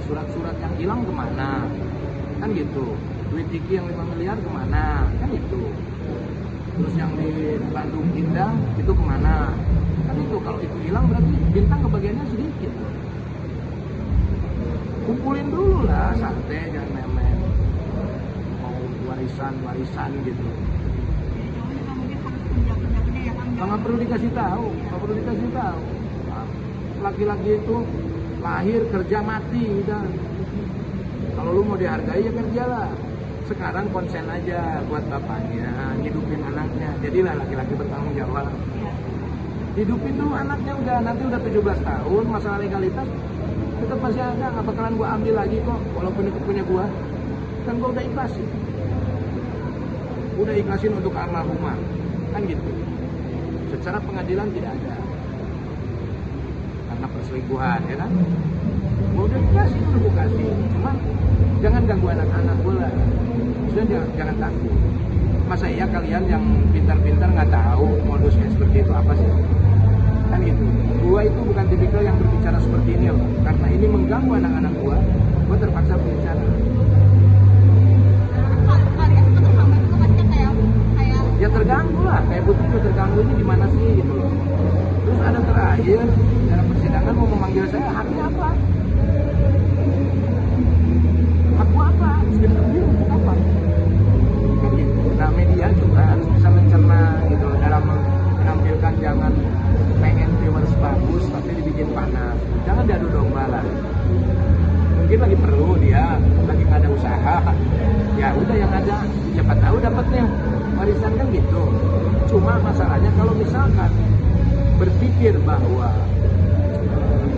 surat-surat yang hilang kemana, kan gitu. Duit Diki yang 5 miliar kemana, kan itu. Terus yang di Bandung Indah itu kemana, kan itu. Kalau itu hilang berarti Bintang kebagiannya sedikit. Kumpulin dulu lah, santai, jangan main-main. Mau warisan gitu. Nggak perlu dikasih tahu, Laki-laki itu lahir kerja mati, dan kalau lu mau dihargai ya kerjalah. Sekarang konsen aja buat bapaknya, hidupin anaknya. Jadilah laki-laki bertanggung jawab. Hidupin dulu anaknya, nanti udah 17 tahun, masalah legalitas tetap masih ada, nggak bakalan gua ambil lagi kok, walaupun itu punya gua. Kan gua udah ikhlasin untuk almarhumah, kan gitu. Secara pengadilan tidak ada karena perselingkuhan, ya kan. Gua udah kasih, cuma jangan ganggu anak-anak gua lah. Maksudnya jangan takut. Masa iya kalian yang pintar-pintar nggak tahu modusnya seperti itu apa sih? Kan gitu. Gua itu bukan tipikal yang berbicara seperti ini loh. Karena ini mengganggu anak-anak gua terpaksa berbicara. Ya terganggu lah, kayak butuh juga terganggu, ini gimana sih gitu loh. Terus ada terakhir dalam persidangan mau memanggil saya, haknya apa? Hakku apa? Untuk apa? Kan gitu. Nah, media juga harus bisa mencerna gitu loh, dalam menampilkan, jangan pengen viewers bagus tapi dibikin panas. Jangan diadu domba lah. Mungkin lagi perlu dia, lagi nggak ada usaha. Ya udah yang ada, siapa tahu dapatnya warisan, kan gitu. Cuma masalahnya kalau misalkan berpikir bahwa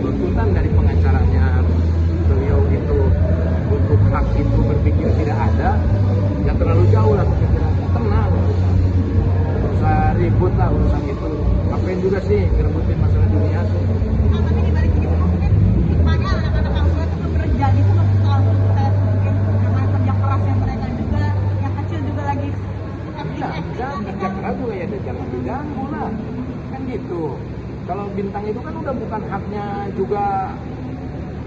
tuntutan dari pengacaranya beliau itu untuk hak itu berpikir tidak ada, ya terlalu jauh lah pemikirannya. Tenang, nggak usah ribut lah urusan itu. Ngapain juga sih ngerebutin masalah dunia sih. Tapi dibalik itu mungkin hikmahnya anak-anak kampus itu bekerja gitu soal sukses, mungkin karena kerja kerasnya mereka juga, yang kecil juga lagi Iya, jangan kerja keras juga ya, jangan diganggu lah, kan gitu. Kalau Bintang itu kan udah bukan haknya juga,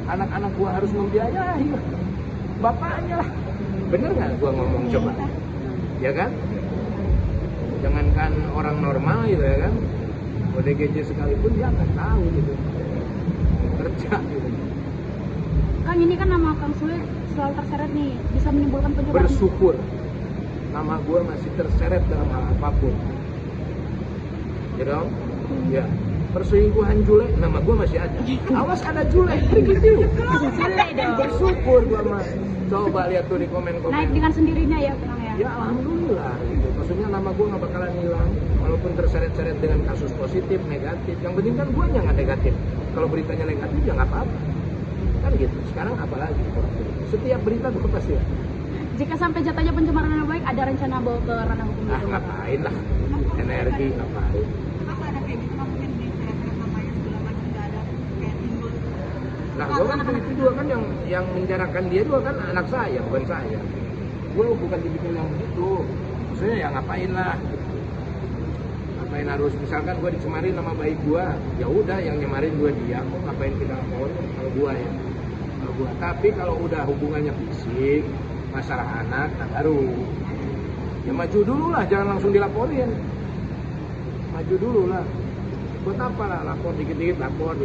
anak-anak gua harus membiayai, bapaknya lah. Bener nggak gua ngomong coba? Ya kan? Jangankan orang normal gitu ya kan, ODGJ sekalipun dia nggak tahu gitu, kerja gitu. Kang, ini kan nama Kang Sule selalu terseret nih, bisa menimbulkan penyebaran. Bersyukur nama gue masih terseret dalam hal apapun, ya dong. Ya, perselingkuhan Jule, nama gue masih ada. Awas ada Jule, gitu. Bersyukur gue mah. Coba lihat tuh di komen-komen. Naik dengan sendirinya ya, Kang ya. Ya alhamdulillah gitu. Maksudnya nama gue nggak bakalan hilang, walaupun terseret-seret dengan kasus positif, negatif. Yang penting kan gue nggak negatif. Kalau beritanya negatif ya nggak apa-apa. Kan gitu. Sekarang apalagi? Setiap berita tuh pasti ya. Jika sampai jatuhnya pencemaran nama baik, ada rencana bawa ke ranah hukum Ah gitu? ngapain lah, energi ngapain? apa ada kayak gitu, mungkin di seret-seret namanya segala macam, nggak ada kayak timbul. Nah, gue kan itu juga kan yang menjarakan dia juga kan anak saya, bukan saya. Gue bukan tipikal yang begitu. Maksudnya ya ngapain lah. Ngapain harus, misalkan gue dicemarin nama baik gue, ya udah yang nyemarin gue dia. Kok ngapain kita ngomong kalau gue ya? Kalau gue. Tapi kalau udah hubungannya fisik, masalah anak, nah baru. Ya maju dulu lah, jangan langsung dilaporin. Maju dulu lah. Buat apa lah, lapor dikit-dikit, lapor.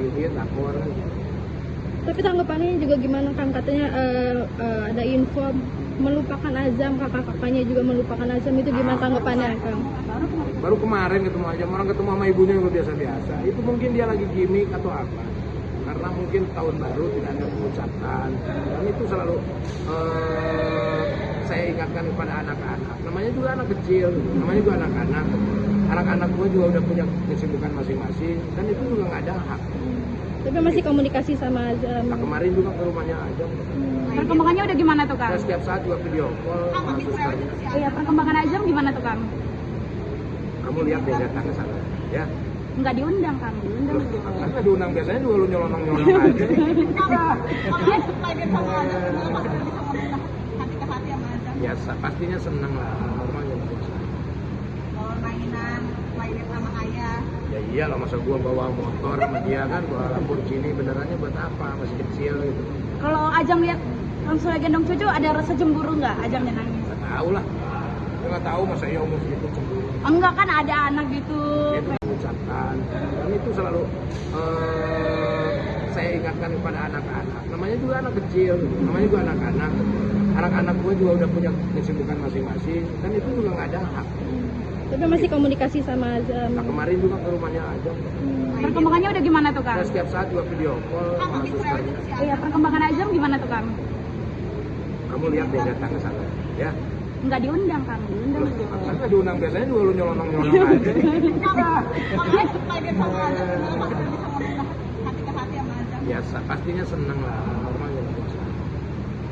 Tapi tanggapannya juga gimana, Kang? Katanya ada info melupakan azam, kakak-kakaknya juga melupakan azam, itu gimana tanggapannya, Kang? Baru kemarin ketemu aja, orang ketemu sama ibunya juga biasa-biasa. Itu mungkin dia lagi gimmick atau apa. Karena mungkin tahun baru tidak ada pengucapan. Dan itu selalu saya ingatkan kepada anak-anak. Namanya juga anak kecil, namanya juga anak-anak. Anak-anak gue juga udah punya kesibukan masing-masing. Dan itu juga nggak ada hak. Tapi masih komunikasi sama azam. Nah, kemarin juga ke rumahnya aja. Perkembangannya udah gimana tuh, Kang? Saya setiap saat juga video call sama susternya. Iya, perkembangan azam gimana tuh, Kang? Kamu lihat deh, datang ke sana, ya. Nggak diundang, Kang. Diundang Loh, gitu. karena diundang biasanya juga lu nyolong-nyolong aja. Kalau private sama Azam, pasti bisa ngomong hati ke hati sama Azam. Ya pastinya seneng lah, normalnya biasa. Kalau mainan private sama ayah, Ya iyalah, masa gua bawa motor sama dia kan, bawa Lamborghini, benerannya buat apa, masih kecil gitu. Kalau Ajang lihat Kang Sule gendong cucu, ada rasa cemburu nggak Ajangnya nangis? Nggak tahu lah. Saya nggak tahu masa iya umur segitu cemburu. Enggak kan ada anak gitu. Itu mengucapkan. Dan itu selalu saya ingatkan kepada anak-anak. Namanya juga anak kecil, namanya juga anak-anak. Anak-anak gue juga udah punya kesibukan masing-masing. Dan itu juga nggak ada hak. Tapi masih komunikasi sama Azam. Nah, kemarin juga ke rumahnya aja. Perkembangannya udah gimana tuh Kang? Dan setiap saat juga video call sama susternya. Iya, perkembangan Ajang gimana tuh Kang? Kamu lihat dia datang ke sana, ya. Nggak diundang Kang, diundang. Karena diundang biasanya juga lu nyolong-nyolong aja. Makanya supaya dia sama Ajang kenal, pasti bisa ngomong hati ke hati sama Ajang. Biasa, pastinya seneng lah, normalnya biasa.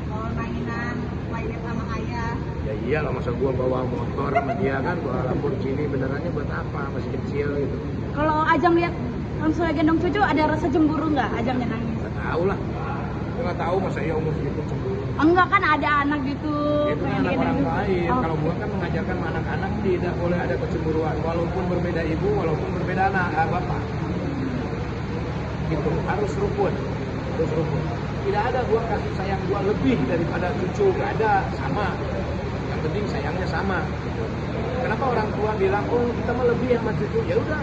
Kalau mainan, toilet sama ayah. Ya iyalah, masa gua bawa motor sama dia kan, bawa Lamborghini, benerannya buat apa, masih kecil gitu. Kalau Ajang lihat Kang Sule gendong cucu, ada rasa cemburu nggak Ajangnya nangis? Nggak tahu lah. Saya nggak tahu masa iya umur segitu cemburu. Enggak kan ada anak gitu. Itu kan anak orang lain. Kalau gua kan mengajarkan anak-anak tidak boleh ada kecemburuan, walaupun berbeda ibu, walaupun berbeda anak, bapak. Gitu, harus rukun. Harus rukun. Tidak ada gua kasih sayang gua lebih daripada cucu, nggak ada, sama. Yang penting sayangnya sama. Gitu. Kenapa orang tua bilang, oh kita mah lebih sama cucu? Ya udah,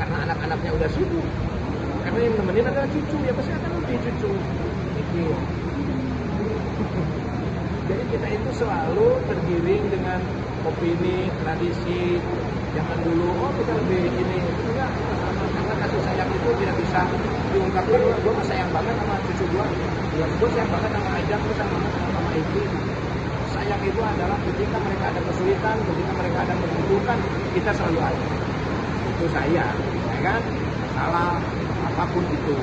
karena anak-anaknya udah sibuk. Karena yang nemenin adalah cucu, ya pasti akan lebih cucu. Gitu. Jadi kita itu selalu tergiring dengan opini, tradisi. Jangan dulu, oh kita lebih ini. Enggak, karena kasih sayang itu tidak bisa diungkapkan. Gue sayang banget sama cucu gue. Gue sayang banget sama Ajang, gue sayang banget sama Ibu. Sayang itu adalah ketika mereka ada kesulitan, ketika mereka ada membutuhkan, kita selalu ada. Itu sayang, ya kan? Salah apapun itu.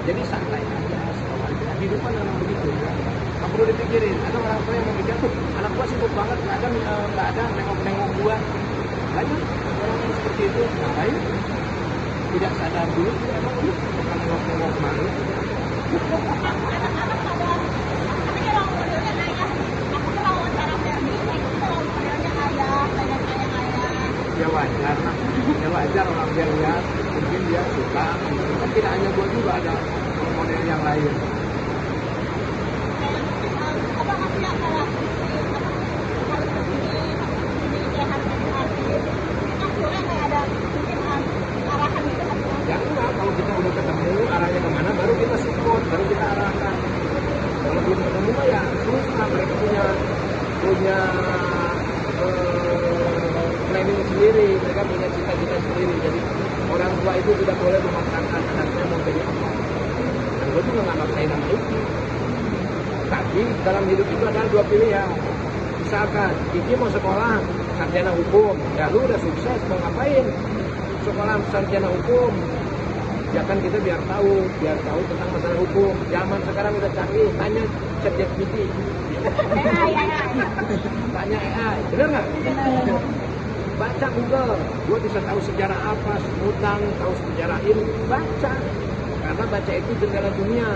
Jadi santai aja, hidup kan memang begitu ya. Nggak perlu dipikirin. Ada orang tua yang memikir tuh anak gua sibuk banget, nggak ada nengok gua. Lanjut orang yang seperti itu ngapain? Tidak sadar dulu, emang lu bukan nengok kemana? Ya wajar lah, ya wajar orang dia lihat, mungkin dia suka. Kan tidak hanya gua juga, ada model yang lain. Ya enggak, kalau kita udah ketemu arahnya kemana, baru kita support, baru kita arahkan. Kalau belum ketemu mah ya susah, mereka punya planning sendiri, mereka punya cita-cita sendiri. Jadi orang tua itu tidak boleh memaksakan anaknya mau jadi apa. Dan gue juga nggak maksain sama itu. Tapi dalam hidup itu ada dua pilihan. Misalkan Kiki mau sekolah sarjana hukum, ya lu udah sukses, mau ngapain? Sekolah sarjana hukum, ya kan kita biar tahu tentang masalah hukum. Zaman sekarang udah canggih, tanya ChatGPT, tanya AI, bener nggak? Baca Google, gue bisa tahu sejarah apa, utang, tahu sejarah ini, baca. Karena baca itu jendela dunia.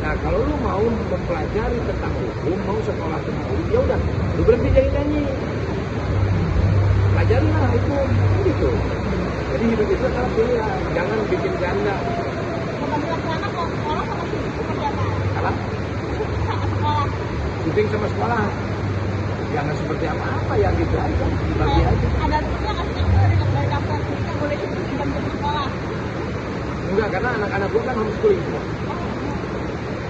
Nah kalau lu mau mempelajari tentang hukum, mau sekolah tentang hukum, ya udah, lu berhenti jadi nyanyi. Pelajarilah itu, gitu. Jadi hidup itu adalah pilihan, jangan bikin ganda. Apa? Syuting sama sekolah. Jangan seperti apa-apa ya gitu aja, dibagi aja. Ada tipsnya nggak sih dari daftar kita boleh syuting jam sekolah? Enggak, karena anak-anak gua kan homeschooling semua.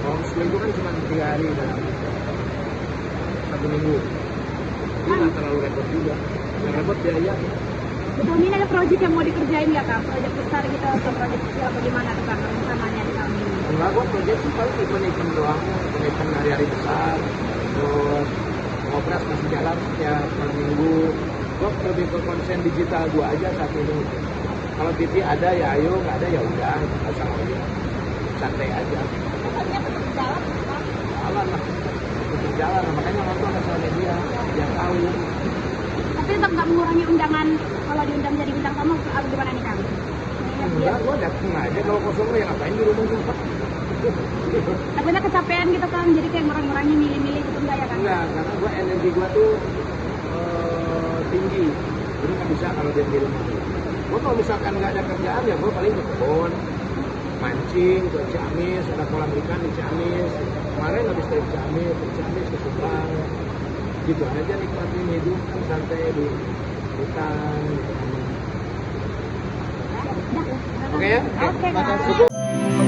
Homeschooling itu kan cuma 3 hari dalam 1 minggu. Jadi nggak terlalu repot juga. Yang repot biaya. Betul, ini ada proyek yang mau dikerjain nggak Kak? Proyek besar gitu atau proyek kecil atau gimana tuh Kak samanya di tahun ini? Enggak, gua proyek sih paling event doang, event hari-hari besar. Terus ngobrol masih jalan setiap minggu. Gua lebih ke konsen digital gua aja saat ini. Kalau TV ada ya ayo, nggak ada ya udah, nggak usah lagi. Santai aja. Pokoknya tetap jalan, Kak. Jalan lah, tetap jalan. Makanya nonton sosial media, biar tahu. Tapi tetap nggak mengurangi undangan kalau diundang jadi bintang tamu atau gimana nih Kang? Enggak, gua datang aja kalau kosong ya ngapain di rumah juga. Takutnya kecapean gitu kan, jadi kayak ngurang-ngurangin milih-milih gitu enggak ya Kang? Enggak, karena gua energi gua tuh tinggi. Jadi nggak bisa kalau dia di rumah. Gua kalau misalkan nggak ada kerjaan ya gua paling ke kebun, mancing ke Ciamis, ada kolam ikan di Ciamis. Kemarin habis dari Ciamis ke Subang. Gitu aja nikmatin hidup kan santai di hutan. Gitu. Oke ya? Oke, Kak. Makasih.